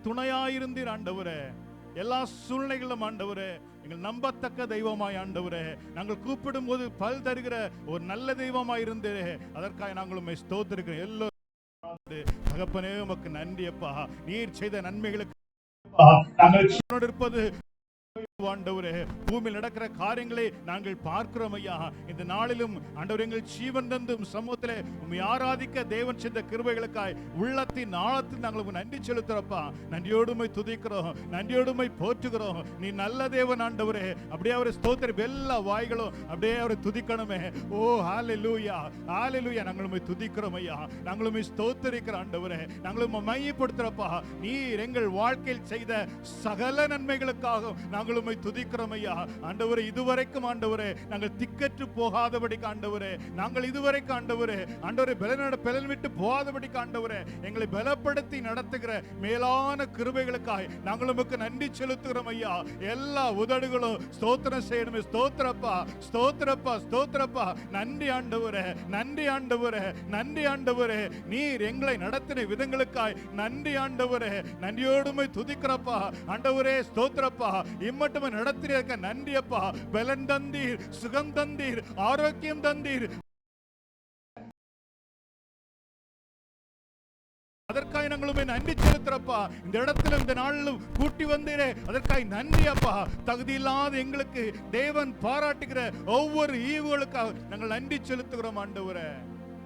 துணையாயிருந்தீர் ஆண்டவரே. எல்லா சூழ்நிலைகளும் ஆண்டவரே எங்கள் நம்பத்தக்க தெய்வமாய் ஆண்டவரே, நாங்கள் கூப்பிடும் போது பல் தருகிற ஒரு நல்ல தெய்வமாய் இருந்தே, அதற்காக நாங்கள் உம்மை ஸ்தோத்திரிக்கிறோம். எல்லோரும் தகப்பனே உமக்கு நன்றி அப்பா. நீர் செய்த நன்மைகளுக்கு நாங்கள் இருப்பது ஆண்டவரே, பூமியில் நடக்கிற காரியங்களை நாங்கள் பார்க்கிறோம் ஐயா. இந்த நாளிலும் ஆண்டவர் எங்கள் ஜீவன் தந்தும் சமூகத்திலே உம்மை ஆராதிக்க தேவன் செய்த கிருபைகளுக்காய் உள்ளத்தின் ஆழத்தில் நாங்கள் நன்றி செலுத்துறப்பா. நன்றியோடுமை துதிக்கிறோம், நன்றியோடுமை போற்றுகிறோம். நீ நல்ல தேவன் ஆண்டவரே. அப்படியே அவரை ஸ்தோத்திர எல்லா வாய்களும் அப்படியே அவரை துதிக்கணுமே. ஓ ஹல்லேலூயா, ஹல்லேலூயா. நாங்கள் உம்மை துதிக்கிறோம் ஐயா, நாங்கள் உம்மை ஸ்தோத்திரிக்கிறோம் ஆண்டவரே. நாங்கள் உம்மை மையப்படுத்துறப்பா. நீர் எங்கள் வாழ்க்கையில் செய்த சகல நன்மைகளுக்காக நாங்கள் உம்மை துதிக்கிறோம் ஐயா. ஆண்டவரே, இதுவரைக்கும் ஆண்டவரே நாங்கள் திக்கற்று போகாதபடிக்கு ஆண்டவரே, நாங்கள் இதுவரைக்கும் ஆண்டவரே பலன் விட்டு போகாதபடிக்கு ஆண்டவரே எங்களை பலப்படுத்தி நடத்துகிற மேலான கிருபைகளுக்காய் நாங்கள் உமக்கு நன்றி செலுத்துகிறோம் ஐயா. எல்லா உதடுகளும் ஸ்தோத்திரம் செய்யணுமே. ஸ்தோத்திரப்பா, ஸ்தோத்திரப்பா, ஸ்தோத்திரப்பா. நன்றி ஆண்டவரே, நன்றி ஆண்டவரே, நன்றி ஆண்டவரே. நீர் எங்களை நடத்தின விதங்களுக்காய் நன்றி ஆண்டவரே. நன்றியோடுமை துதிக்கிறப்பா ஆண்டவரே. ஸ்தோத்திரப்பா. இம்மட்டும் நடத்திருக்க நன்றி அப்பா. பலன் தந்தீர், சுகம் தந்தீர், ஆரோக்கியம் தந்தீர். அதற்காக நாங்களுமே நன்றி செலுத்துறப்பா. இந்த இடத்துல இந்த நாளிலும் கூட்டி வந்தீரே, அதற்காக நன்றி அப்பா. தகுதி இல்லாத எங்களுக்கு தேவன் பாராட்டுகிற ஒவ்வொரு ஈவுகளுக்காக நாங்கள் நன்றி செலுத்துகிறோம் ஆண்டவரே.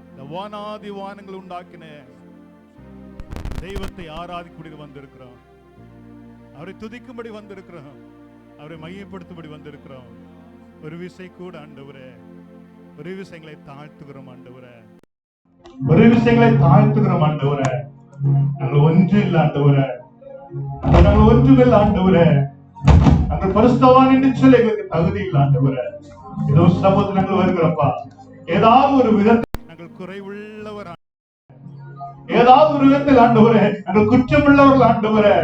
இந்த வானாதி வானங்கள் உண்டாக்கின தெய்வத்தை ஆராதிக்கும்படி வந்திருக்கிறோம், அவரை துதிக்கும்படி வந்திருக்கிறோம், அவரை மையப்படுத்தும்படி வந்திருக்கிறோம். ஒரு விசை கூட ஆண்டவரே, ஒரு விஷயங்களை தாழ்த்துகிறோம் ஆண்டவரே, ஒரு விஷயங்களை தாழ்த்துகிறோம் ஆண்டவரே. நாங்கள் ஒன்று இல்லை ஆண்டவரே, நாங்கள் ஒன்றுமில்லை ஆண்டவரே. நாங்கள் பரிசுத்தவான் என்று சொல்ல எங்களுக்கு தகுதி இல்லை ஆண்டவரே. ஏதோ சமூகத்தில் நாங்கள் வருகிறப்பா, ஏதாவது ஒரு விதத்தில் நாங்கள் குறைவுள்ளவர், ஏதாவது ஒரு விதத்தில் ஆண்டவரே நாங்கள் குற்றமுள்ளவர்கள் ஆண்டவரே.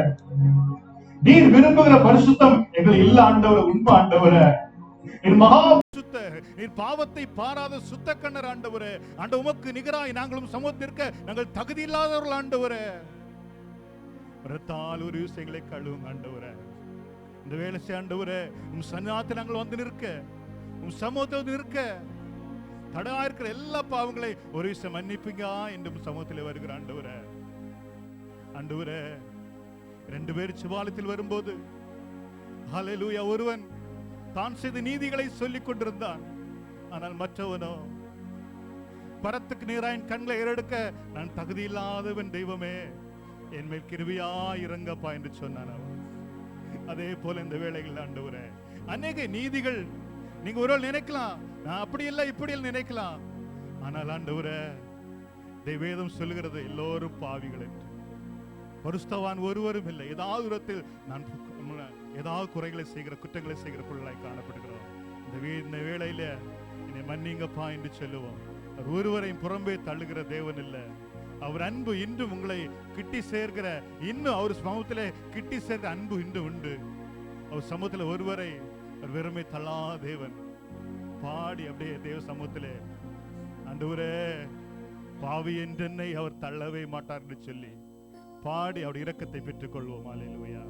நீர் விரும்புகிற பரிசுத்தம் எங்கள் இல்ல ஆண்டவரே, உண்மை ஆண்டவரே. நீர் பாவத்தை பாராத சுத்த கண்ணர் ஆண்டவரே. ஆண்டவர் உமக்கு நிகராய் நாங்களும் சமூகத்திற்கு நாங்கள் தகுதி இல்லாதவர்கள் ஆண்டவரே. ரத்தால் ஒரு விஷயங்களை கழுவும் ஆண்டவரே. இந்த வேலை ஆண்டவரே, உம் சன்னிதானத்தில் நாங்கள் வந்து நிற்க, உம் சமூகத்தில் வந்து நிற்க, தடையா இருக்கிற எல்லா பாவங்களை ஒரு விஷயம் மன்னிப்பீங்க என்று சமூகத்தில் வருகிற ஆண்டவரே. ஆண்டவரே, 2 பேர் சிவாலயத்தில் வரும்போது ஹல்லேலூயா, ஒருவன் தான் செய்த நீதிகளை சொல்லிக் கொண்டிருந்தான். ஆனால் மற்றவனோ பரத்துக்கு நீராயின் கண்களை ஏறெடுக்க நான் தகுதி இல்லாதவன், தெய்வமே என் மேல் கிருபையா இறங்கப்பா என்று சொன்னான் அவன். அதே போல இந்த வேளைகள் ஆண்டவரே, அநேக நீதிகள் நீங்க ஒரு நினைக்கலாம், நான் அப்படி இல்லை இப்படி இல்லை நினைக்கலாம். ஆனால் ஆண்டவரே, வேதம் சொல்லுகிறது எல்லோரும் பாவிகள் என்று. பரிசுத்தவான் ஒருவரும் இல்லை. ஏதாவது விதத்தில் நான் ஏதாவது குறைகளை செய்கிற, குற்றங்களை செய்கிற பிள்ளைகளாய் காணப்படுகிறோம். இந்த வேளையில என்னை மன்னிங்கப்பா என்று சொல்லுவோம். அவர் ஒருவரையும் புறம்பே தள்ளுகிற தேவன் இல்லை. அவர் அன்பு இன்றும் உங்களை கிட்டி சேர்க்கிற, இன்னும் அவர் சமூகத்திலே கிட்டி சேர்க்கிற அன்பு இன்று உண்டு. அவர் சமூகத்தில் ஒருவரை அவர் வெறுமை தள்ளா தேவன். பாடி அப்படியே தேவ சமூகத்திலே, ஆண்டவரே பாவி என்றென்னை அவர் தள்ளவே மாட்டார் என்று சொல்லி பாடி அவருடைய இரக்கத்தை பெற்றுக் கொள்வோம். அல்லேலூயா.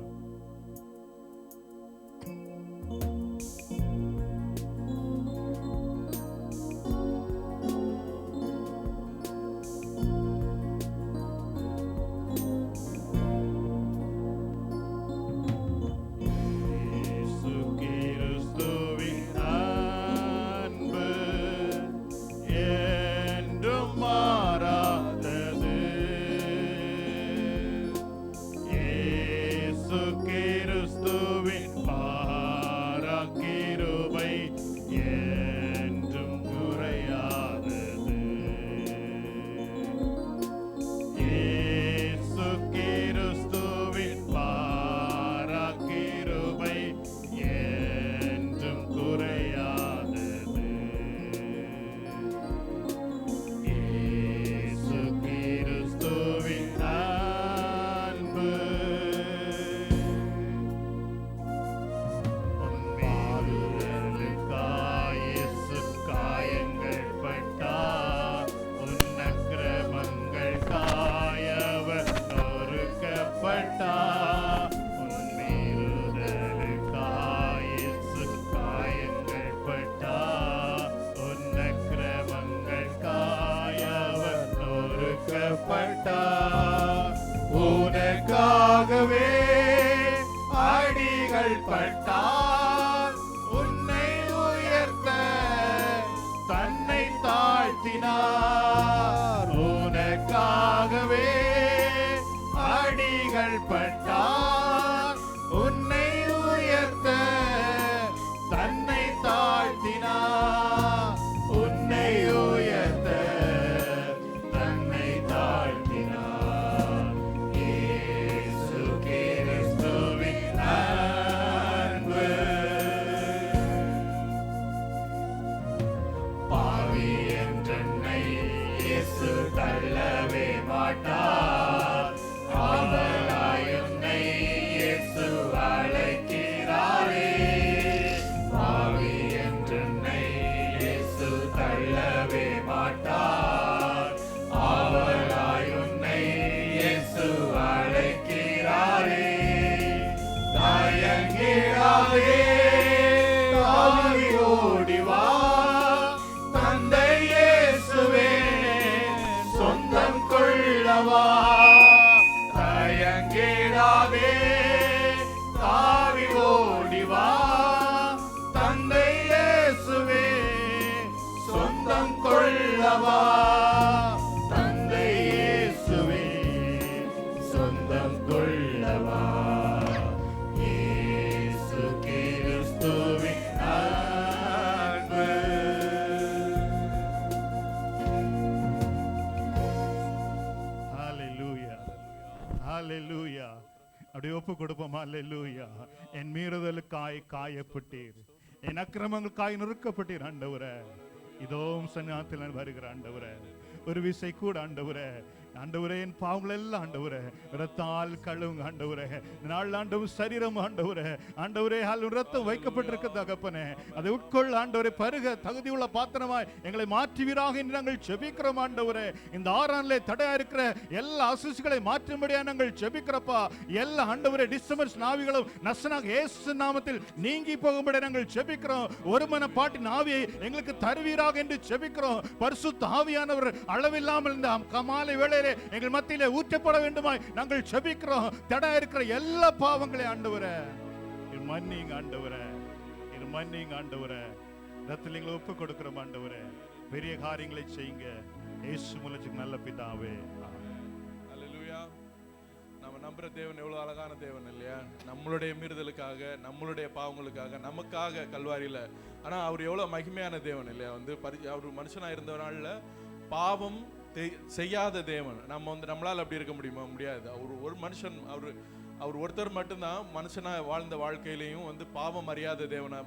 உனக்காகவே அடிகள் பட்டார், உன்னை உயர்த்த தன்னை தாழ்த்தினார். உனக்காகவே அடிகள் பட்டார், உன்னை உயர்த்த தன்னை தாழ்த்தினார். உன்னை உயர்த்த தன்னை தாழ்த்தினார். இயேசு கிறிஸ்துவின் அன்பு பாவி என்றென்னை இயேசு தள்ளவே மாட்டார். ஆதலாய் உன்னை இயேசு அழைக்கிறாரே. பாவி என்றென்னை இயேசு தள்ளவே மாட்டார். ஆதலாய் உன்னை இயேசு அழைக்கிறாரே. தயங்கிடாதே, தாவி ஓடி வா, தந்தை இயேசுவே சொந்தம் கொள்ளவா. தயங்கிடாதே, தாவி ஓடி வா, தந்தை இயேசுவே சொந்தம் கொள்ளவா. தந்தை இயேசுவே சொந்தம் கொள்ளவா. இயேசு கிறிஸ்துவின் அன்பு. ஹalleluya, ஹalleluya. அப்படியே ஒப்பு கொடுப்போம். ஹalleluya. என் மீறுதலுக்காய் காயப்பட்டீர், என் அக்கிரமங்களுக்காய் நொறுக்கப்பட்டீர் ஆண்டவரே. இதோ சன்னிதானத்தில் வருகிற ஆண்டவரே, ஒரு விசை கூட ஆண்டவரே, ஆண்டவரே என் பாவங்கள் எல்லாம் ஆண்டவரே இரத்தால் கழுவுங்க ஆண்டவரே. நாள் ஆண்டவர் சரீரம் ஆண்டவரே, ஆண்டவரே ரத்தம் வைக்கப்பட்டிருக்க தகப்பனே, அதை உட்கொள்ள ஆண்டவரே, பருக தகுதியுள்ள பாத்திரமாய் எங்களை மாற்றுவீராக என்று நாங்கள் செபிக்கிறோம் ஆண்டவரே. இந்த ஆறானிலே தடையா இருக்கிற எல்லா அசுசிகளை மாற்றும்படியா நாங்கள் செபிக்கிறப்பா. எல்லா ஆண்டவரே டிஸ்டர்பன்ஸ் நாவிகளும் நசனாக இயேசு நாமத்தில் நீங்கி போகும்படி நாங்கள் செபிக்கிறோம். ஒருமன பாட்டின் ஆவியை எங்களுக்கு தருவீராக என்று செபிக்கிறோம். பரிசுத்த ஆவியானவர் அளவில்லாமல் இந்த கமாலை வேளையிலே எங்கள் மத்தியிலே ஊற்றப்பட வேண்டுமாய் நாங்கள் செபிக்கிறோம். தடை இருக்கிற எல்லா பாவங்களை ஆண்டவரே மன்னிங்க ஆண்டவரே, மன்னிங்க ஆண்டவரே. ரத்திலிங்களை ஒப்பு கொடுக்கிறோம் ஆண்டவரே. பெரிய காரியங்களை செய்யுங்க இயேசு மூலத்துக்கு நல்ல பிதாவே. அல்லேலூயா. நம்ம நம்புற தேவன் எவ்வளவு அழகான தேவன் இல்லையா? நம்மளுடைய மீறுதலுக்காக, நம்மளுடைய பாவங்களுக்காக, நமக்காக கல்வாரியில. ஆனா அவர் எவ்வளவு மகிமையான தேவன் இல்லையா? அவர் மனுஷனா இருந்த நாள்ல பாவம் செய்யாத தேவன். நம்மளால அப்படி இருக்க முடியுமா? முடியாது. ஒரு மனுஷன், அவர் ஒருத்தர் மட்டும்தான் மனுஷனா வாழ்ந்த வாழ்க்கையிலையும் பாவம் அறியாத தேவனா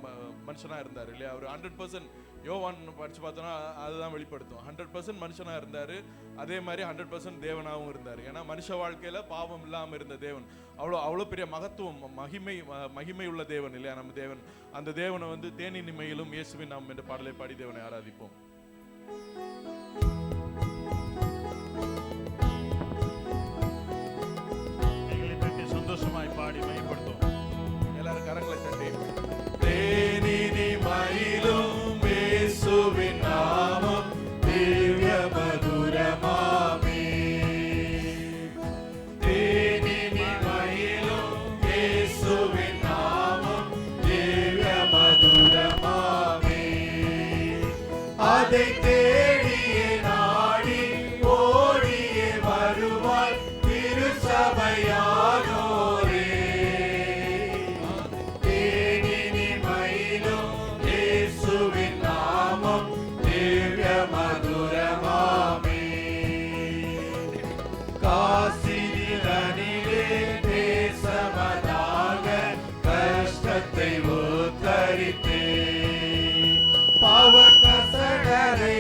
மனுஷனா இருந்தார் இல்லையா? அவர் 100% யோவான் படிச்சு பார்த்தோன்னா அதுதான் வெளிப்படுத்தும். 100% மனுஷனா இருந்தாரு, அதே மாதிரி 100% தேவனாகவும் இருந்தார். ஏன்னா மனுஷ வாழ்க்கையில பாவம் இல்லாம இருந்த தேவன் அவ்வளோ பெரிய மகத்துவம், மகிமை உள்ள தேவன் இல்லையா நம்ம தேவன். அந்த தேவனை தேனி நிமையிலும் இயேசுவின் நாம் என்ற பாடலை பாடி தேவனை ஆராதிப்போம். சந்தோஷமாய் பாடி மேம்படுத்தும். எல்லாரும் கரங்களை தட்டி தேனினி மயிலும் இயேசுவின் நாமம் திவ்ய மதுரமாமே. தேனினி மயிலும் இயேசுவின் நாமம் திவ்ய மதுரமாமே. அதை தேடியே நாடி ஓடியே வருவாய் திருசபையானோ. கஷ்டத்தை உத்தரித்தே பாவ கசடரை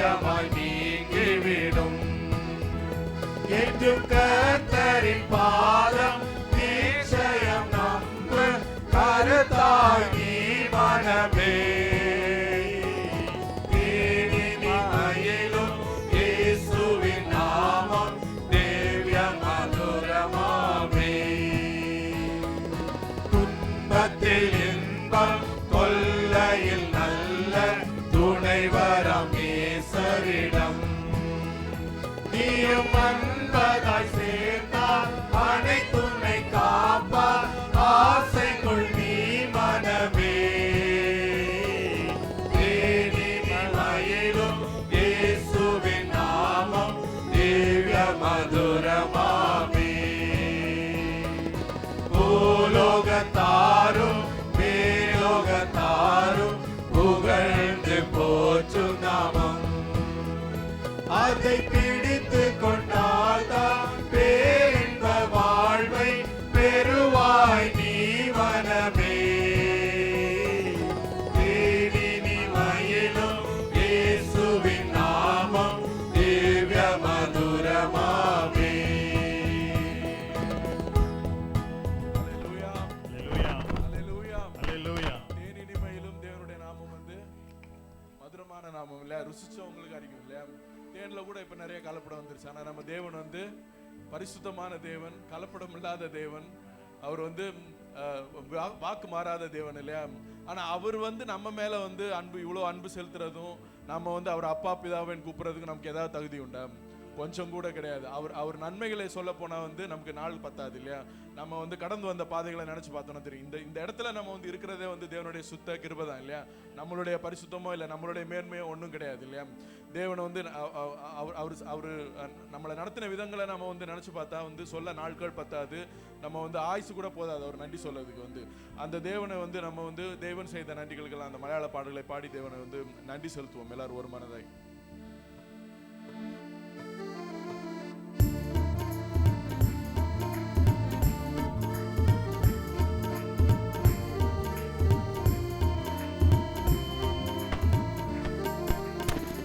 தூரமாய் நீங்கிவிடும். என்றும் கர்த்தரின் பாதம் நிச்சயம் நம்பு, கருத்தாய் நீ மனமே. தேனினிமையிலும் இயேசுவின் நாமம் திவ்ய மதுரமாமே. துன்பத்தில் இன்பம், கொல்லையில் நல்ல துணைவரம் நேசரிடம். நீயும் அன்பதாய் சேர்ந்தால் அனைத்துன்னை காப்பார், ஆசைக்குள் நீ மனமே. தேனினிமையிலும் இயேசுவின் நாமம் திவ்ய மதுரமாமே. பூலோகத்தாரும் மேலோகத்தாரும் புகழ்ந்து போற்றும் நாமம். அதை பிடித்து கொண்டால்தான் பேரின்ப வாழ்வை பெறுவாய் நீ மனமே. தேனினிமையிலும் இயேசுவின் நாமம் திவ்ய மதுரமாமே. ஹalleluya அல்லேலூயா ஹalleluya. அல்லேலூயா. தேனினிமையிலும் தேவனுடைய நாமம் வந்து மதுரமான நாமம் இல்லையா? ருசிச்சவங்களுக்கு அறிக்கும் இல்லையா? தேன்ல கூட இப்ப நிறைய கலப்படம் வந்துருச்சு. ஆனா நம்ம தேவன் வந்து பரிசுத்தமான தேவன், கலப்படம் இல்லாத தேவன். அவர் வந்து வாக்கு மாறாத தேவன் இல்லையா? ஆனா அவர் வந்து நம்ம மேல வந்து இவ்வளவு அன்பு செலுத்துறதும், நம்ம வந்து அவர் அப்பா பிதாவின் கூப்பிடுறதுக்கு நமக்கு ஏதாவது தகுதி உண்டா? கொஞ்சம் கூட கிடையாது. அவர் நன்மைகளை சொல்ல போனா வந்து நமக்கு நாள் பத்தாது இல்லையா? நம்ம வந்து கடந்து வந்த பாதைகளை நினைச்சு பார்த்தோம்னா தெரியும். இந்த இடத்துல நம்ம வந்து இருக்கிறதே வந்து தேவனுடைய சுத்த கிருபை தான் இல்லையா? நம்மளுடைய பரிசுத்தமோ இல்லை நம்மளுடைய மேன்மையோ ஒன்றும் கிடையாது இல்லையா? தேவனை வந்து அவர் நம்மளை நடத்தின விதங்களை நம்ம வந்து நினைச்சு பார்த்தா வந்து சொல்ல நாட்கள் பத்தாது. நம்ம வந்து ஆயுசு கூட போதாது அவர் நன்றி சொல்றதுக்கு வந்து. அந்த தேவனை வந்து நம்ம வந்து தேவன் செய்த நன்றிகளுக்கெல்லாம் அந்த மலையாள பாடல்களை பாடி தேவனை வந்து நன்றி செலுத்துவோம் எல்லாரும் ஒரு மனதாய்.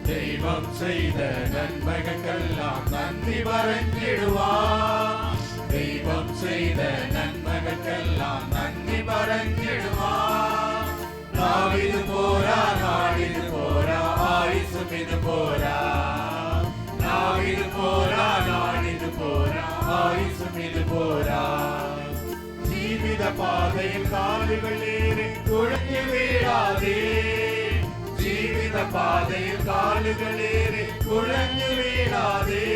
தெய்வம் செய்த நன்மைகளுக்கெல்லாம் நன்றி மறந்திடுவார். தெய்வம் செய்த நன்மைகளுக்கெல்லாம் நன்றி மறந்திடுவார். நாவிது போரா, நாடிது போரா, ஆயுசும் இது போரா. நாவிது போரா, நாடிது போரா, ஆயுசும் இது போரா. ஜீவித பாதையில் கால்கள் ஏறி குழந்தை வீழாதே. ஜீவித பாதையில் கால்கள் ஏறி குழந்தை வீழாதே.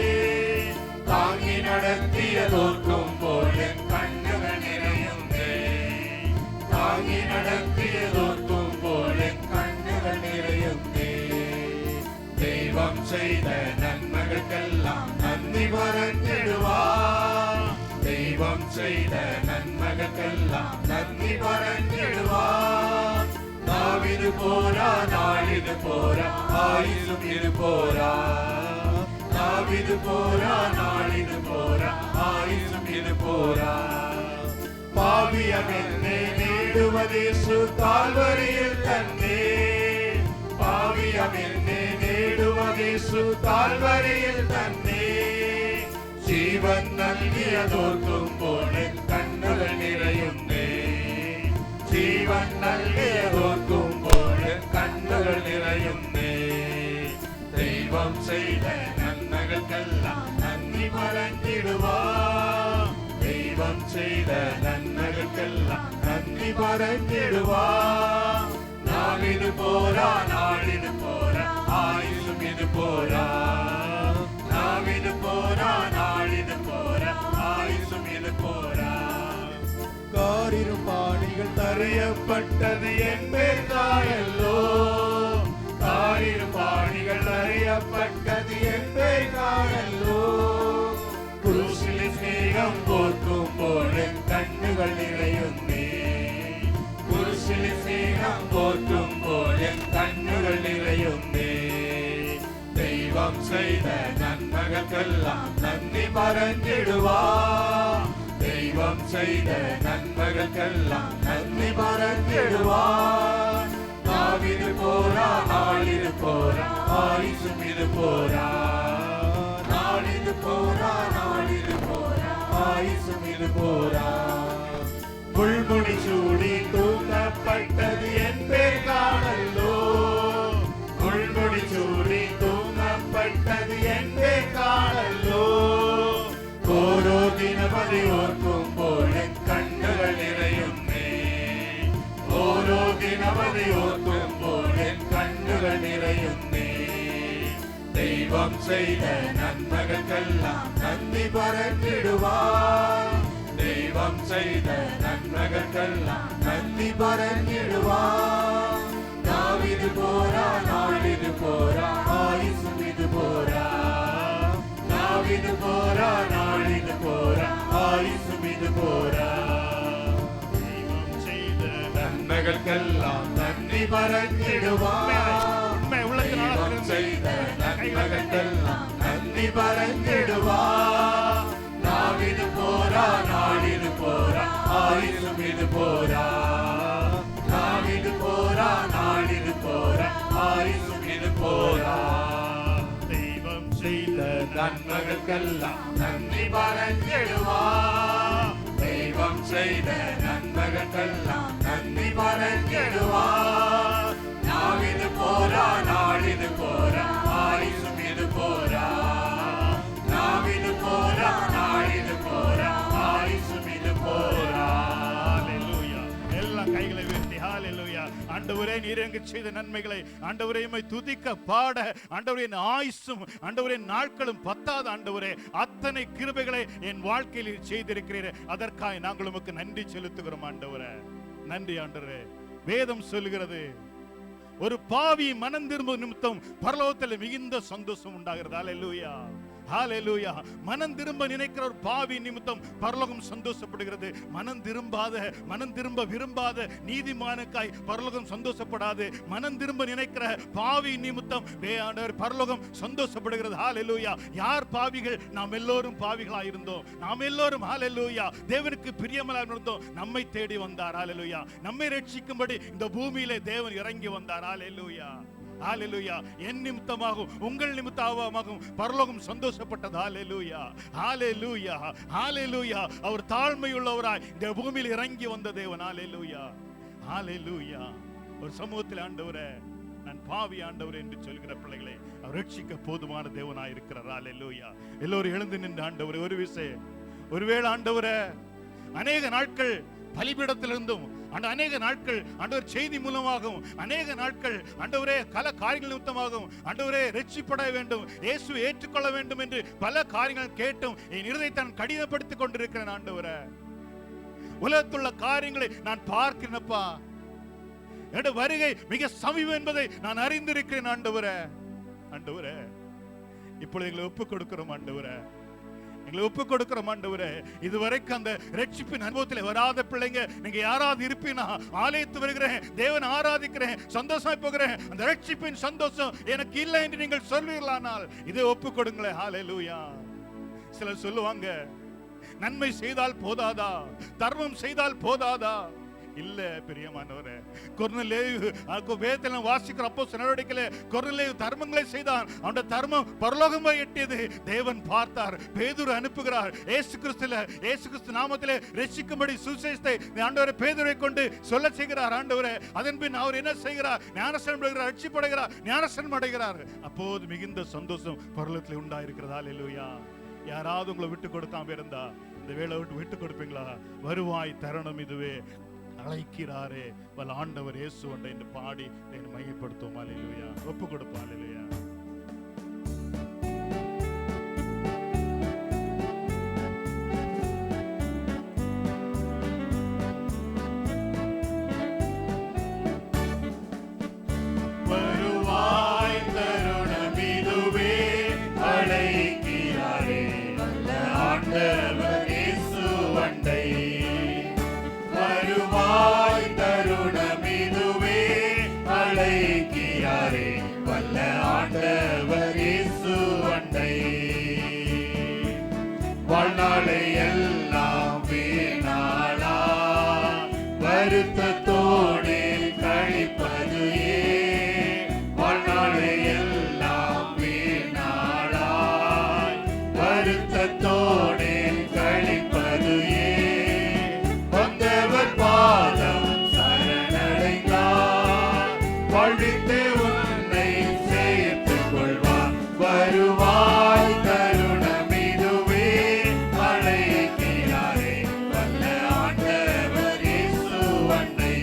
தாங்கி நடத்தியதோர்க்கும் போல கண்ணுகள் நிறையும். தாங்கி நடத்தியதோர்க்கும் போல கண்ணுகள் நிறையும். தெய்வம் செய்த நன்மைகளுக்கெல்லாம் நன்றி மறந்திடுவார். தெய்வம் செய்த நன்மைகளுக்கெல்லாம் நன்றி மறந்திடுவார். நாவிது போரா, நாளிது போரா, ஆயுசும் இது போரா. நாவிது போரா, நாளிது போரா, ஆயுசும் இது போரா. பாவியம் என்னை நேடுவதேசு கால்வரியில் தன்னே. பாவியம் என்னை நேடுவதேசு கால்வரியில் தன்னே. ஜீவன் நல்கியதோர்க்கும் போல கண்ணுகள் நிறையும். ஜீவன் நல்கியதோர்க்கும் போல கண்ணுகள் நிறையும். தெய்வம் செய்த நன்மைகளுக்கெல்லாம் நன்றி மறந்திடுவார். தெய்வம் செய்த நன்மைகளுக்கெல்லாம் நன்றி மறந்திடுவார். நாளிது போரா, நாளிது போரா, ஆயுசும் இது போரா. நாவிது போரா, நாளிது போரா, ஆயுசும் இது போரா. காரிரும் பாணிகள் தரையப்பட்டது என்பதற்காயல்லோ. காரிரும் பாணிகள் தரையப்பட்டது என்பதற்காயல்லோ. குருசிலே ஸ்நேகம் போர்க்கும் போல கண்ணுகள் நிறையும். குருசிலே ஸ்நேகம் போர்க்கும் போல கண்ணுகள் நிறையும். தெய்வம் செய்த நன்மைகளுக்கெல்லாம் நன்றி மறந்திடுவார். தெய்வம் செய்த நன்மைகளுக்கெல்லாம் நன்றி மறந்திடுவார். நாவிது போரா, நாளிது போரா, ஆயுசும் இது போரா, நாள் இது போரா, நாள் இது போரா, ஆயுசும் இது போரா. முள்முடி சூடி தூங்கப்பட்டது என் பேர் காணல்லோ, முள்முடி சூடி தூங்கப்பட்டது என் பேர் காணல்லோ. ஓரோ தினமதை ஓர்க்கும் போல் என் கண்ணுகள் நிறையுமே, ஓரோ தினமதை ஓர்க்கும் போல் என் கண்ணுகள் நிறையுமே. தெய்வம் செய்த நன்மைகளுக்கெல்லாம் நன்றி பரப்பிடுவார், தெய்வம் செய்த நன்மைகளுக்கெல்லாம் நன்றி பரப்பிடுவார். நாவிது போரா, நாளிது போரா, ஆயுசும் இது போரா, நாவிது போரா, நாளிது போரா, ஆயுசும் இது போரா. தெய்வம் செய்த நன்மைகளுக்கெல்லாம் நன்றி பரப்பிடுவார், தெய்வம் செய்த நன்மைகளுக்கெல்லாம் நன்றி பரப்பிடுவார். நாவிது போரா, நாளிது போரா, ஆயுசும் இது போரா, நாவிது போரா, நாளிது போரா, ஆயுசும் இது போரா. தெய்வம் செய்த நன்மைகளுக்கெல்லாம் நன்றி பரப்பிடுவார், தெய்வம் செய்த நன்மைகளுக்கெல்லாம் நன்றி பரப்பிடுவார். நாவிது போரா, நாளிது போரா, ஆயுசும் இது போரா, நாவிது போரா, நாளிது போரா, ஆயுசும் இது போரா. ஹalleluya. எல்லாம் கைகளை உயர்த்தி ஹalleluya. ஆண்டவரே நீர் எனக்கு செய்த நன்மைகளை ஆண்டவரே உம்மை துதிக்க பாட ஆண்டவரே என் ஆயுசும் ஆண்டவரே நாட்களும் பத்தாது ஆண்டவரே அத்தனை கிருபைகளை என் வாழ்க்கையில் செய்திருக்கிறீர். அதற்காக நாங்கள் உமக்கு நன்றி செலுத்துகிறோம் ஆண்டவரே. நன்றி ஆண்டவரே. வேதம் சொல்லுகிறது ஒரு பாவி மனம் திரும்ப நிமித்தம் பரலோகத்தில் மிகுந்த சந்தோஷம் உண்டாகிறது. ஹalleluya. ஹalleluya. மனம் திரும்ப நினைக்கிற ஒரு பாவி நிமித்தம் பரலோகம் சந்தோஷப்படுகிறது. மனம் திரும்ப விரும்பாத நீதிமானுக்காய் பரலோகம் சந்தோஷப்படாது. மனம் திரும்ப நினைக்கிற பாவி நிமித்தம் பரலோகம் சந்தோஷப்படுகிறது. ஹalleluya. யார் பாவிகள்? நாம் எல்லோரும் பாவிகளாய் இருந்தோம். நாம் எல்லோரும் ஹalleluya தேவனுக்கு பிரியமாய் இருந்தோம். நம்மை தேடி வந்தார். ஹalleluya. நம்மை ரட்சிக்கும்படி இந்த பூமியிலே தேவன் இறங்கி வந்தார். ஹalleluya. ஹalleluya. என் நிமித்தமாகவும் உங்கள் நிமித்தமாகவும் பரலோகம் சந்தோஷப்பட்டது. ஹalleluya. ஹalleluya. ஹalleluya. அவர் தாழ்மையுள்ளவராய் இந்த பூமியில் இறங்கி வந்த தேவன். ஹalleluya. ஹalleluya. ஒரு சமூகத்தில் ஆண்டவரே நான் பாவி ஆண்டவரே என்று சொல்கிற பிள்ளைகளை அவர் ரட்சிக்க போதுமான தேவனாய் இருக்கிறார். ஹalleluya. எல்லோரும் எழுந்து நின்று ஆண்டவரே ஒரு விஷயம் ஒருவேளை ஆண்டவரே அநேக நாட்கள் பலிபீடத்திலிருந்தும் அநேக நாட்கள் ஆண்டவர் செய்தி மூலமாகவும் அநேக நாட்கள் ஆண்டவரே பல காரியங்கள் நிமித்தமாகவும் ஆண்டவரே ரட்சிப்பட வேண்டும், இயேசு ஏற்றுக்கொள்ள வேண்டும் என்று பல காரியங்கள் கேட்டும் என் இருதயத்தை நான் கடினப்படுத்திக் கொண்டிருக்கிறேன். ஆண்டவரே உலகத்துள்ள காரியங்களை நான் பார்க்கிறேனப்பா. என்னுடைய வருகை மிக சமீபம் என்பதை நான் அறிந்திருக்கிறேன். ஆண்டவரே ஆண்டவரே இப்பொழுது எங்களை ஒப்புக் கொடுக்கிறோம். ஆண்டவரே எங்களை ஒப்புக் கொடுக்கிறோம். ஆண்டவரே இதுவரைக்கும் அந்த ரட்சிப்பின் அனுபவத்தில் வராத பிள்ளைங்க நீங்க யாராவது இருப்பீனா ஆலயத்து வருகிறேன், தேவன் ஆராதிக்கிறேன், சந்தோஷமாய் போகிறேன், அந்த ரட்சிப்பின் சந்தோஷம் எனக்கு இல்லை என்று நீங்கள் சொல்வீர்களானால் இதை ஒப்புக் கொடுங்களேன். ஹalleluya. சிலர் சொல்லுவாங்க நன்மை செய்தால் போதாதா, தர்மம் செய்தால் போதாதா? இல்ல பிரியமானவரே, கொர்நேலியு வேதத்தில் வாசிக்கிற அப்போஸ்தலர் நடவடிக்கையிலே கொர்நேலியு தர்மங்களை செய்தான். அவனுடைய தர்மம் பரலோகம் வரை எட்டியது. தேவன் பார்த்தார், பேதுரு அனுப்புகிறார். இயேசு கிறிஸ்து நாமத்திலே ரட்சிக்கும்படி சுவிசேஷத்தை ஆண்டவரே பேதுருவை கொண்டு சொல்ல செய்கிறார். ஆண்டவரே அதன் பின் அவர் என்ன செய்கிறார்? ஞானஸ்நானம் அடைகிறார், ரட்சிப்படைகிறார், ஞானஸ்நானம் அடைகிறார். அப்போது மிகுந்த சந்தோஷம் பரலோகத்தில் உண்டாயிருக்கிறது. ஹalleluya. யாராவது உங்களை விட்டு கொடுக்காம இருந்தா இந்த வேளை விட்டு கொடுப்பீங்களா? வருவாய் தருணம் இதுவே, அழைக்கிறாரே வல்ல ஆண்டவர் இயேசு என்று பாடி என்னை மையப்படுத்தும். ஹalleluya. ஒப்பு கொடுப்போம். ஹalleluya. வருவாய் தருணம் இதுவே, அழைக்கிறாரே வல்ல ஆண்டவர் இயேசு அண்டை. வருவாய் தருணம் இதுவே, அழைக்கிறாரே வல்ல ஆண்டவர் வருவாய் தருணமிதுவே அழைக்கிறாரே வல்ல ஆண்டவர் இயேசு அன்னை.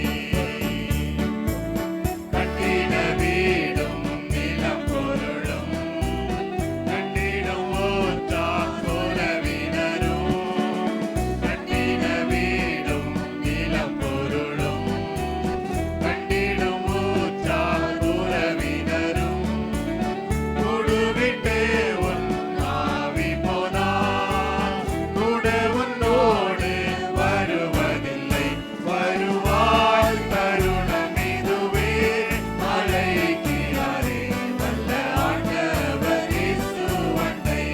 கட்டிட வீடும் நிலம் பொருளும் கட்டிடும் ஊற்றார் உறவினரும். கட்டிட வீடும் நிலம் பொருளும் கட்டிடும் ஊற்றார் உறவினரும். கூடுவிட்டு உன் ஆவி போனால் கூட உன்னோடு வருவதில்லை. வருவாய் தருணம் இதுவே அழைக்கிறாரே வல்ல ஆண்டவர் இயேசு அன்னை.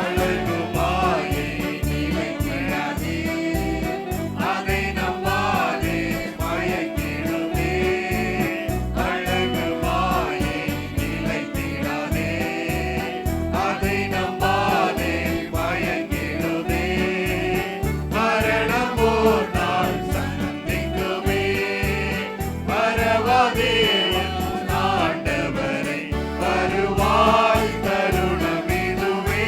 அழகு மாயை நிலைக்கிறாதே, அதை நம்பாதே மயக்கிடுமே. அழகு மாயை நிலைத்திடாதே, அதை நம்பாதே மயங்கிடுமே. மரணம் ஓர் நாள் சந்திக்குமே. மறவாதே உன் ஆண்டவரை. வருவாய் தருணம் இதுவே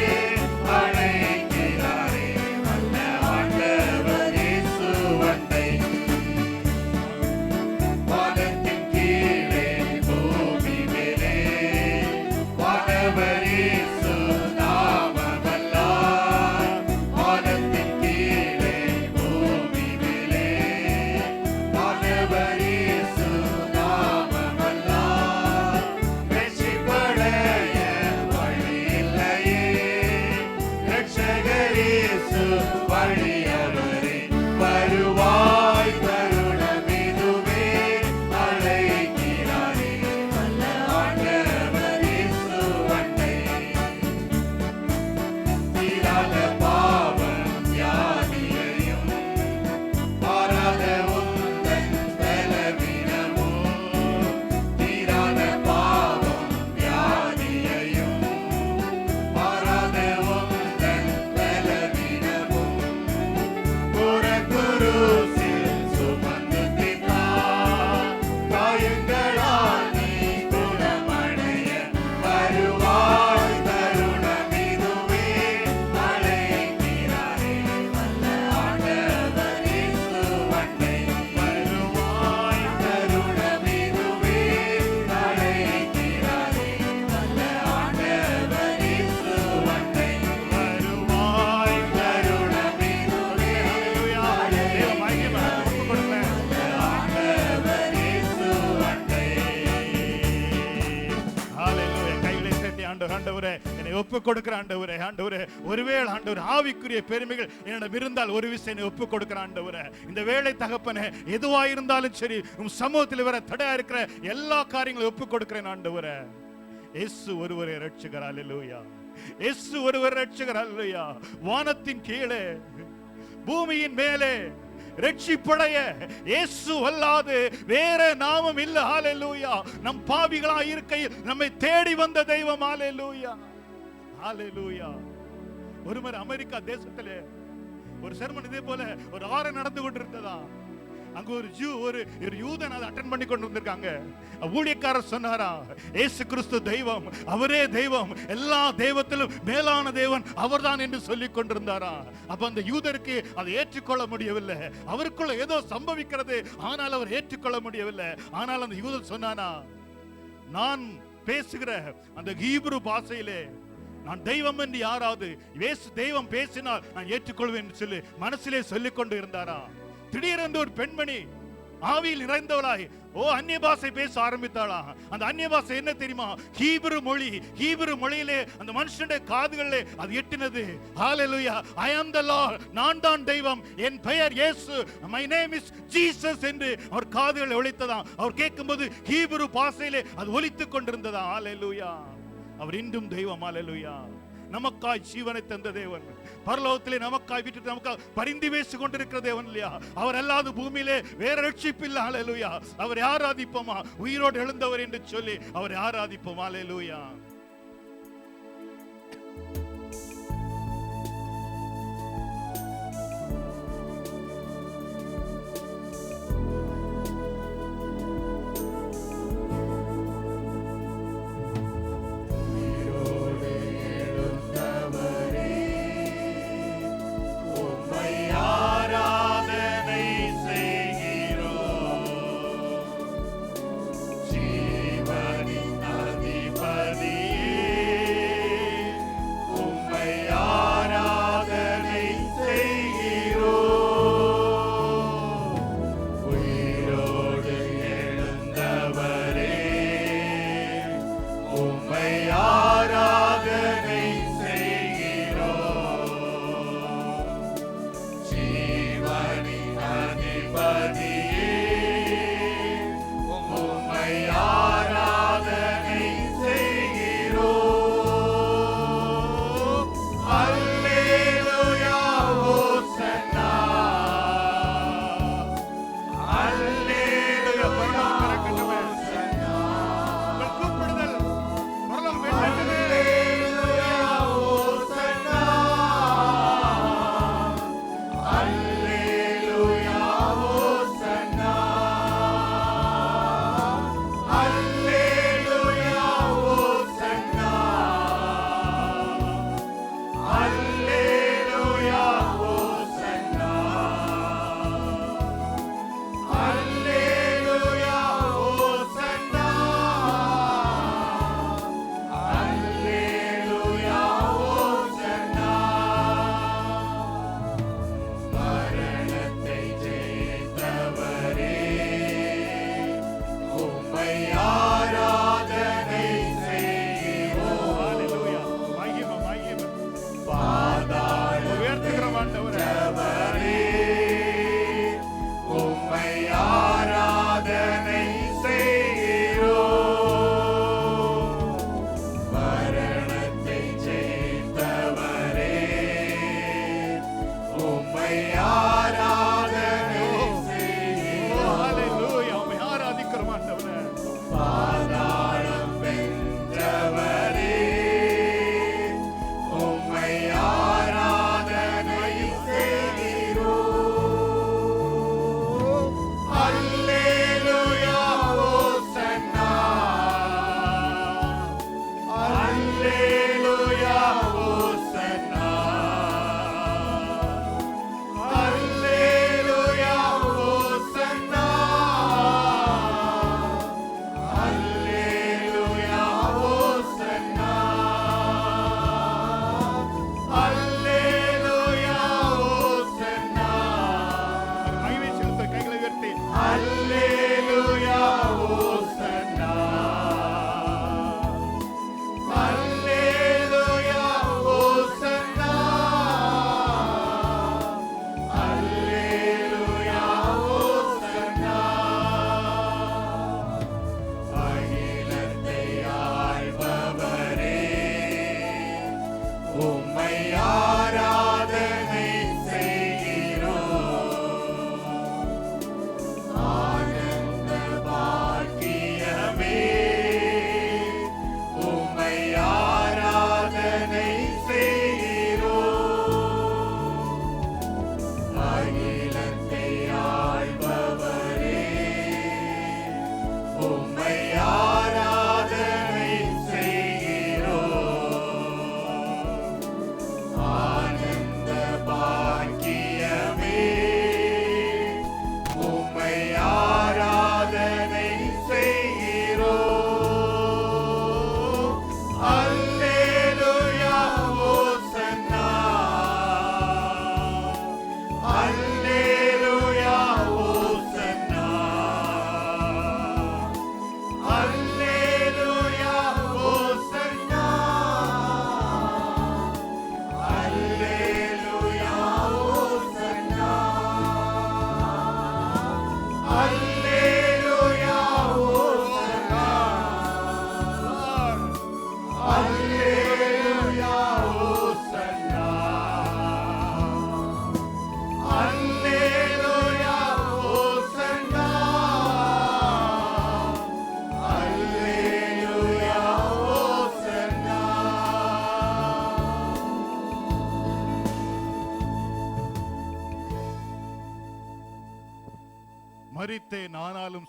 அழைக்கிறாரே வல்ல ஆண்டவர் இயேசு அன்னை. வானத்தின் கீழே பூமி மேலே வானவர் இயேசு நாமமல்லார். வானத்தின் கீழே பூமி மேலே வானவர் இயேசு நாமமல்லார். ரட்சிப்படைய வழி இல்லையே, ரட்சகர் இயேசு வழி அவரே. வருவாய் தருணம் இதுவே அழைக்கிறாரே வல்ல ஆண்டவர் இயேசு அன்னை. தீராத பாவம் வியாதியையும் மாறாத உந்தன் பலவீனமும். தீராத பாவம் வியாதியையும் மாறாத உந்தன் பலவீனமும். குருசில் சுமந்து தீர்த்தார். காயங்களால் நீ குணமடைய. வருவாய் தருணம் இதுவே அழைக்கிறாரே வல்ல ஆண்டவர் இயேசு அன்னை. வருவாய் தருணம் இதுவே அழைக்கிறாரே வல்ல ஆண்டவர் இயேசு அன்னை. வருவாய் தருணம் இதுவே ஆண்டவரே என்னை ஒப்பு கொடுக்கிற ஆண்டவரே. ஆண்டவரே ஒருவேளை ஆண்டவர் ஆவிக்குரிய பெருமைகள் என்னிடம் இருந்தால் ஒரு விஷயம் என்னை ஒப்பு கொடுக்கிற ஆண்டவரே. இந்த வேளை தகப்பனே எதுவா இருந்தாலும் சரி உம் சமூகத்தில் வர தடையா இருக்கிற எல்லா காரியங்களும் ஒப்பு கொடுக்கிறேன் ஆண்டவரே. இயேசு ஒருவரே ரட்சகர். அல்லேலூயா. இயேசு ஒருவர் ரட்சகர். அல்லேலூயா. வானத்தின் கீழே பூமியின் மேலே ரட்சிப்படைய இயேசு அல்லாது வேற நாமம் இல்ல. ஹalleluya. நம் பாவிகளா இருக்கையில் நம்மை தேடி வந்த தெய்வம். ஹalleluya. ஹalleluya. ஒருமுறை அமெரிக்கா தேசத்திலே ஒரு சர்மன் இதே போல ஒரு ஆறு நடந்து கொண்டிருந்ததா. அங்க ஒரு யூதன் அதை அட்டெண்ட் பண்ணி கொண்டு வந்திருக்காங்க. ஊழியக்காரர் சொன்னாரா, இயேசு கிறிஸ்து தெய்வம், அவரே தெய்வம், எல்லா தெய்வத்திலும் மேலான தேவன் அவர்தான் என்று சொல்லிக் கொண்டிருந்தாரா. அப்ப அந்த யூதருக்கு அதை ஏற்றுக்கொள்ள முடியவில்லை. அவருக்குள்ள ஏதோ சம்பவிக்கிறது, ஆனால் அவர் ஏற்றுக்கொள்ள முடியவில்லை. ஆனால் அந்த யூதன் சொன்னானா, நான் பேசுகிற அந்த ஹீப்ரு பாஷையிலே நான் தெய்வம் என்று யாராவது இயேசு தெய்வம் பேசினால் நான் ஏற்றுக்கொள்வேன் என்று சொல்லி மனசிலே சொல்லிக் கொண்டு இருந்தாரா. திடீரென்று ஒரு பெண்மணி ஆவியில் நிறைந்தவளாய் அந்நிய பாஷை பேச ஆரம்பித்தாளா. அந்த அந்நிய பாஷை என்ன தெரியுமா? ஹீப்ரு மொழி. ஹீப்ரு மொழியிலே அந்த மனுஷனுடைய காதுகளிலே அது எட்டினது. ஹalleluya. I am the Lord. நான் தான் தெய்வம், என் பெயர் இயேசு, my name is Jesus என்று அவர் காதுகளில் ஒலித்ததாம். அவர் கேட்கும்போது ஹீப்ரு பாஷையிலே அது ஒலித்துக் கொண்டிருந்ததா. ஹalleluya. அவர் இன்றும் தெய்வம். ஹalleluya. நமக்காய் ஜீவனை தந்த தேவன், பரலோகத்திலே நமக்காய் விட்டு நமக்காக பரிந்து பேசிக் கொண்டிருக்கிற தேவன் இல்லையா? அவர் அல்லாத பூமியிலே வேற ரட்சிப்பு இல்லை. ஹalleluya. அவரை ஆராதிப்போமா? உயிரோடு எழுந்தவர் என்று சொல்லி அவரை ஆராதிப்போம். ஹalleluya. உம்மை ஆராதனை செய்கிறோம். ஜீவனின் அதிபதியே, உம்மை ஆராதனை செய்கிறோம். அல்லேலூயா ஓசன்னா, அல்லேலூயா ஓசன்னா, உங்கள் கூப்பிடுதல் பரலோகம் வேண்டுமே. அல்லேலூயா ஓசன்னா, அல்லேலூயா ஓசன்னா, அல்லேலூயா ஓசன்னா, அல்லேலூயா ஓசன்னா, அல்லேலூயா ஓசன்னா, அல்லேலூயா ஓசன்னா. மரணத்தை ஜெயித்தவரே, உம்மை ஆராதனை செய்கிறோம். ஹalleluya. மகிமை மகிமை. பாதாள உயர்த்துகிறோம் ஆண்டவரே. உம்மை ஆராதனை செய்கிறோம். மரணத்தை ஜெயித்தவரே, உம்மை ஆராதனை செய்கிறோம். ஹalleluya. உம்மை ஆராதிக்கிறோம் ஆண்டவரே. பாதாளம் வென்றவரே, உம்மை ஆராதனை செய்கிறோம். அல்லேலூயா ஓசன்னா, அல்லேலூயா ஓசன்னா, அல்லேலூயா ஓசன்னா, அல்லேலூயா ஓசன்னா, அல்லேலூயா ஓசன்னா, மகிமை செலுத்த கைகளை உயர்த்தி அல்லேலூயா ஓசன்னா, அல்லேலூயா ஓசன்னா, அல்லேலூயா ஓசன்னா. அகிலத்தை ஆள்பவரே, உம்மை ஆராதனை செய்கிறோம். ஆனந்த பாக்கியமே, உம்மை ஆராதனை செய்கிறோம். அகிலத்தை ஆள்பவரே, உம்மை ஆராதனை செய்கிறோம். ஆனந்த பாக்கியமே, உம்மை ஆராதனை செய்கிறோம். அல்லேலூயா ஓசன்னா, அல்லேலூயா ஓசன்னா, அல்லேலூயா ஓசன்னா, அல்லேலூயா ஓசன்னா, அல்லேலூயா ஓசன்னா, அல்லேலூயா ஓசன்னா, அல்லேலூயா ஓசன்னா, அல்லேலூயா ஓசன்னா. மரித்தேன் ஆனாலும்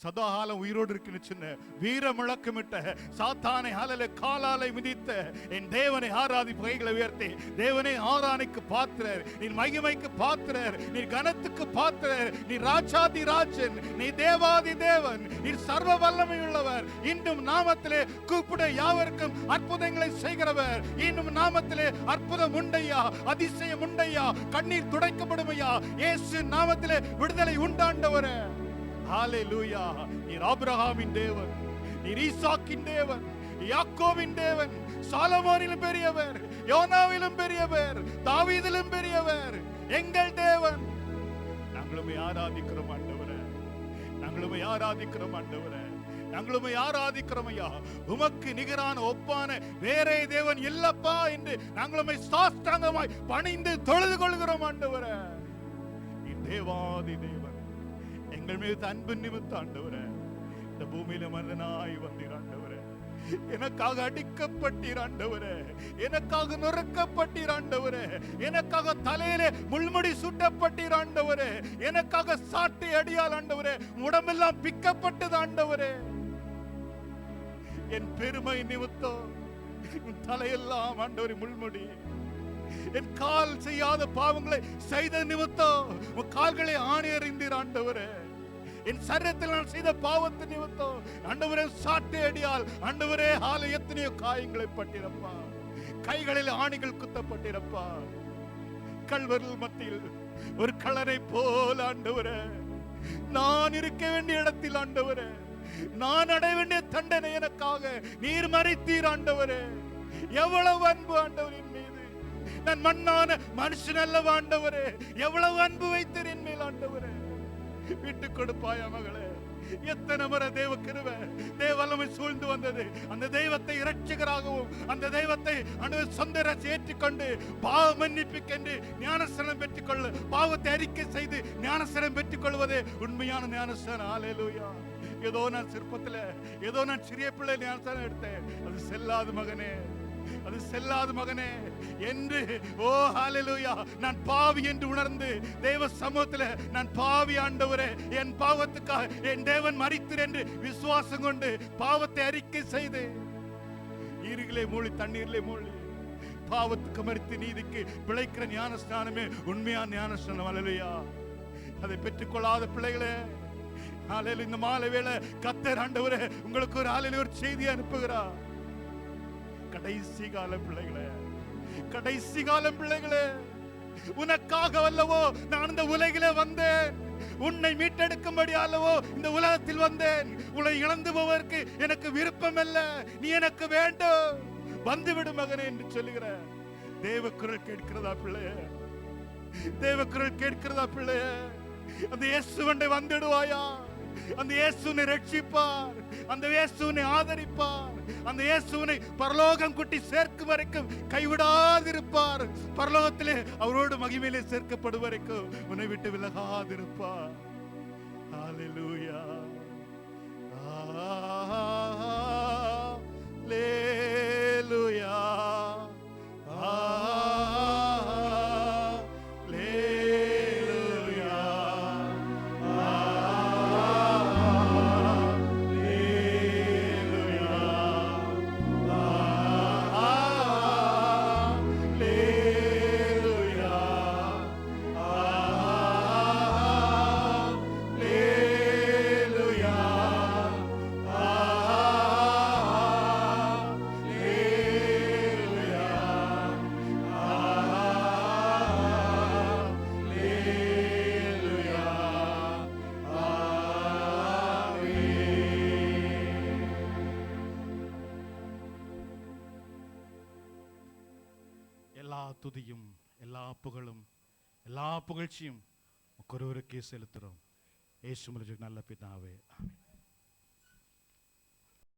சதாகாலம் உயிரோடு இருக்குன்னு சொன்ன வீர முழக்கமிட்ட சாத்தானை ஹalleluya காலாலை மிதித்த என் தேவனை ஆராதி கைகளை உயர்த்தி தேவனே ஆராதனைக்கு பாத்திரர், நீர் மகிமைக்கு பாத்திரர், நீர் கனத்துக்கு பாத்திரர், நீர் ராஜாதி ராஜன், நீ தேவாதி தேவன், நீர் சர்வ வல்லமை உள்ளவர். இன்னும் நாமத்திலே கூப்பிட யாவருக்கும் அற்புதங்களை செய்கிறவர். இன்னும் நாமத்திலே அற்புதம் உண்டையா, அதிசயம் உண்டையா, கண்ணீர் துடைக்கப்படுமையா, இயேசு நாமத்திலே விடுதலை உண்டாண்டவரே. ஹalleluya. நீர் ஆபிரகாமின் தேவன், நீர் ஈசாக்கின் தேவன், யாக்கோபின் தேவன், சாலமோனிலும் பெரியவர், யோனாவிலும் பெரியவர், தாவீதிலும் பெரியவர், எங்கள் தேவன். நாங்களும் ஆராதிக்கிறோம் ஆண்டவரே, நாங்களும் ஆராதிக்கிறோம் ஆண்டவரே, நாங்களும் ஆராதிக்கிறோம் ஐயா. உமக்கு நிகரான ஒப்பான வேறே தேவன் இல்லப்பா என்று நாங்களும் சாஷ்டாங்கமாய் பணிந்து தொழுது கொள்கிறோம் ஆண்டவரே. தேவாதி தேவன், எங்கள் மீது அன்பு நிமித்த ஆண்டவரே, இந்த பூமியில மனிதனாய் வந்தீர் ஆண்டவரே. எனக்காக அடிக்கப்பட்டீர் ஆண்டவரே, எனக்காக நொறுக்கப்பட்டீர் ஆண்டவரே, எனக்காக தலையிலே முள்முடி சூட்டப்பட்டீர் ஆண்டவரே, எனக்காக சாட்டை அடியால் ஆண்டவரே உடம்பெல்லாம் பிக்கப்பட்டது ஆண்டவரே. என் பெருமை நிமித்தம் தலையெல்லாம் ஆண்டவரே முள்முடி, என் கால் செய்யாத பாவங்களை செய்த நிமித்தம் உன் கால்களை ஆணி அறிந்தீர் ஆண்டவரே. என் சரீரத்தில் நான் செய்த பாவத்தை நிமித்தம் ஆண்டவரே சாட்டை அடியால் ஆண்டவரே எத்தனையோ காயங்களை பட்டிருப்பா, கைகளில் ஆணிகள் குத்தப்பட்டிருப்பா. கல்வரில் மத்தியில் ஒரு கள்ளனை போல ஆண்டவரே நான் இருக்க வேண்டிய இடத்தில் ஆண்டவரே, நான் அடைய வேண்டிய தண்டனை எனக்காக நீர் மறைத்தீர் ஆண்டவரே. எவ்வளவு அன்பு ஆண்டவர் என் மீது. நான் மண்ணான மனுஷன் அல்ல ஆண்டவரே, எவ்வளவு அன்பு வைத்தீர் என் மேல் ஆண்டவரே. விட்டு கொடுப்பாயா மகளே. எத்தனை முறை தேவ கிருபை தேவ வல்லமை சூழ்ந்து வந்தது. அந்த தெய்வத்தை இரட்சகராகவும் அந்த தெய்வத்தை சொந்த ஏற்றுக்கொண்டு பாவ மன்னிப்புக்கென்று ஞானஸ்நானம் பெற்றுக்கொள்ள, பாவத்தை அறிக்கை செய்து ஞானஸ்நானம் பெற்றுக் கொள்வதே உண்மையான ஞானஸ்நானம். ஹல்லேலூயா. ஏதோ நான் சிற்பத்துல ஏதோ நான் சிறிய பிள்ளை ஞானஸ்நானம் எடுத்தேன், அது செல்லாது மகனே, அது செல்லாது மகனே என்று ஓ ஹல்லேலூயா. நான் பாவி என்று உணர்ந்து தேவ சமூகத்தில் நான் பாவி ஆண்டவரே, என் பாவத்துக்காக என் தேவன் மரித்தார் என்று விசுவாசம் கொண்டு பாவத்தை அறிக்கை செய்து ஈரிலே மூழ்கி தண்ணீரிலே மூழ்கி பாவத்துக்கு மரித்து நீதிக்கு பிழைக்கிற ஞானஸ்நானமே உண்மையான ஞானஸ்நானம். ஹல்லேலூயா. அதை பெற்றுக்கொள்ளாத பிள்ளைகளே, ஹல்லேலூயா, இந்த மாலை வேளை கர்த்தர் ஆண்டவரே உங்களுக்கு ஒரு ஹல்லேலூயா ஒரு செய்தி அனுப்புகிறார். கடைசி கால பிள்ளைகளே, கடைசி காலம் பிள்ளைகளே, உனக்காக அல்லவோ நான் இந்த உலகிலே வந்தேன், உன்னை மீட்டெடுக்கும்படி அல்லவோ இந்த உலகத்தில் வந்தேன். உன்னை இழந்து போவதற்கு எனக்கு விருப்பம் அல்ல, நீ எனக்கு வேண்டும், வந்துவிடு மகனே என்று சொல்லுகிற தேவ குரல் கேட்கிறதா பிள்ளையே? தேவ குரல் கேட்கிறதா பிள்ளையே? அந்த இயேசுவண்டை வந்துடுவாயா? அந்த இயேசுனை ரட்சிப்பார், அந்த இயேசுனை ஆதரிப்பார், அந்த இயேசுனை பரலோகம் கூட்டி சேர்க்கும் வரைக்கும் கைவிடாதிருப்பார். பரலோகத்திலே அவரோடு மகிமையிலே சேர்க்கப்படும் வரைக்கும் உன்னை விட்டு விலகாதிருப்பார். ஹல்லேலூயா. ஹல்லேலூயா. எல்லா துதியும் எல்லா புகழும் எல்லா புகழ்ச்சியும் ஒருவருக்கே செலுத்துறோம். இயேசு நல்ல பிதாவே, ஆமென்.